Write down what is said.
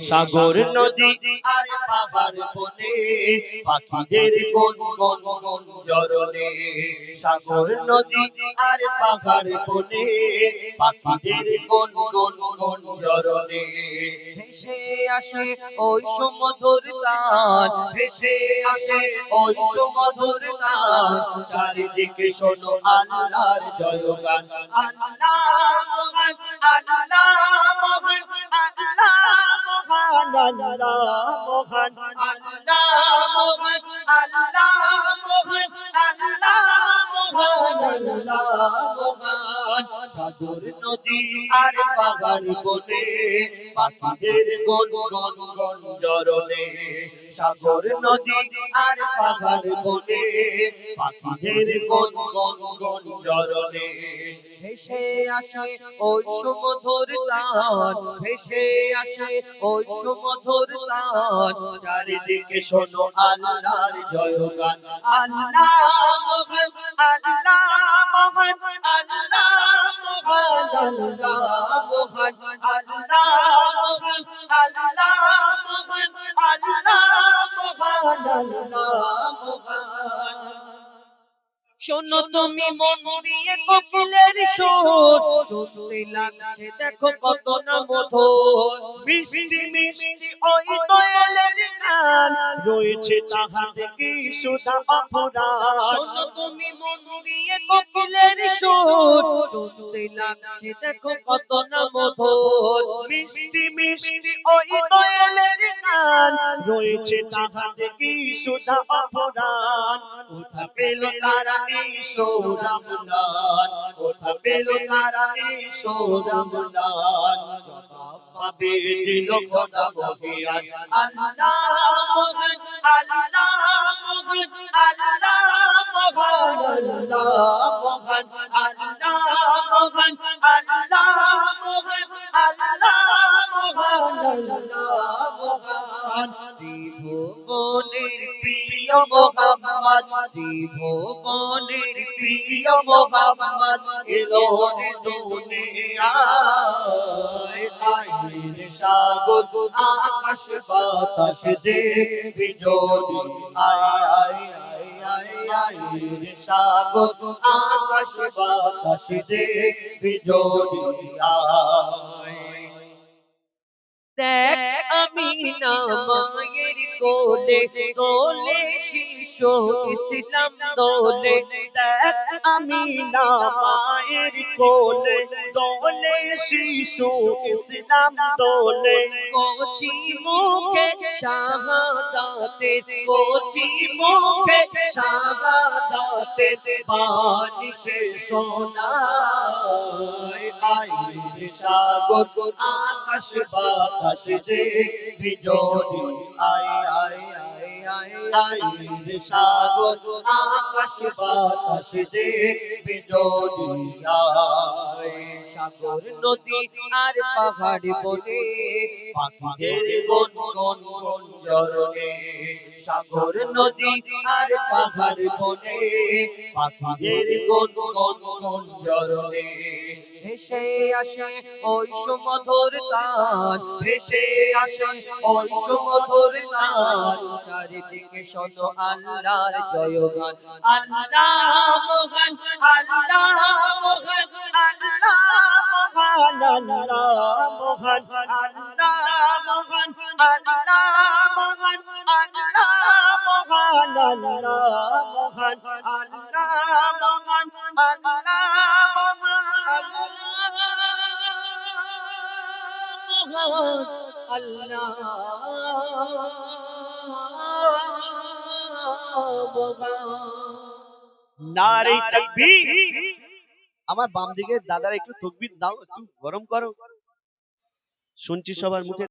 সাগর নদী আর পাহাড় বনে পাখিদের কোন কোন কোন জরনে সাগর নদী আর পাহাড় বনে পাখিদের কোন কোন কোন জরনে ভেসে আসে ওই সুমধুর গান ভেসে আসে ওই সুমধুর গান চারিদিকে শোনো আল্লাহর জয়গান আল্লাহ মহান আল্লাহ মহান আল্লাহ আল্লাহ মহান আল্লাহ মহান আল্লাহ মহান আল্লাহ মহান আল্লাহ মহান সাগর নদী আর পাহাড় বনে পাখিদের গন গন গন জরনে সাগর নদী আর পাহাড় বনে পাখিদের গন গন গন জরনে ভেসে আসে ওই সুমধুর গান ভেসে আসে ওই সুমধুর গান চারিদিকে শোনো আল্লাহর জয়গান আল্লাহ মহান আল্লাহ মহান আল্লাহ মহান আল্লাহ মহান আল্লাহ মহান আল্লাহ মহান আল্লাহ মহান আল্লাহ মহান শোনো তুমি মন দিয়ে কোকিলের সুর শুনতে লাগছে দেখো কত না মধুর মিষ্টি মিষ্টি ওই দয়ালের গান রয়েছে তাহাতে কি সুধা অপরাধ শোনো তুমি মন দিয়ে কোকিলের সুর শুনতে লাগছে দেখো কত না মধুর মিষ্টি মিষ্টি ওই দয়ালের গান রয়েছে তাহাতে কি সুধা অপরাধ কোথা পেল তারা এই সোরামদান কোথা পেল তারা এই সোরামদান জবাব পাবে দিল খোদা বহিয়ান আল্লাহ মহান আল্লাহ মহান আল্লাহ মহান আল্লাহ মহান আল্লাহ মহান আল্লাহ মহান আল্লাহ মহান আল্লাহ মহান ত্রিভুবনের প্রিয় মোহাম্মদ ত্রিভুবনের প্রিয় মোহাম্মদ এলো রে দুনিয়ায় আইনের সাগর আকাশ বাতাস দেখবি যদি আয় আইনের সাগর আকাশ বাতাস দেখবি যদি আয় দেখ আমিনা মায়ের কোলে দোলে শিশু ইসলাম দোলে দেখ আমিনা মায়ের কোলে দোলে শিশু ইসলাম দোলে কচি মুখে শাহাদাতে কচি মুখে শাহাদাতে বাণী সে শোনায় আইনের সাগর আকাশ বাতাস দেখবি যদি আয় আইনের সাগর আকাশ বাতাস দেখবি যদি আয় সাগর নদী আর পাহাড় বনে পাখিদের গন গন গন জরনে সাগর নদী আর পাহাড় বনে পাখিদের গন গন গন জরনে ভেসে আসে ওই সুমধুর গান ভেসে আসে ওই সুমধুর গান চারিদিকে শোনো আল্লাহর জয়গান আল্লাহ মহান আল্লাহ মহান আল্লাহ মহান আল্লাহ মহান আল্লাহ মহান আল্লাহ মহান আল্লাহ মহান আল্লাহ মহান আল্লাহ মহান আল্লাহ আল্লাহ নারে তাকবীর আমার বাম দিকে দাদারা একটু তাকবীর দাও একটু গরম করো শুনছি সবার মুখে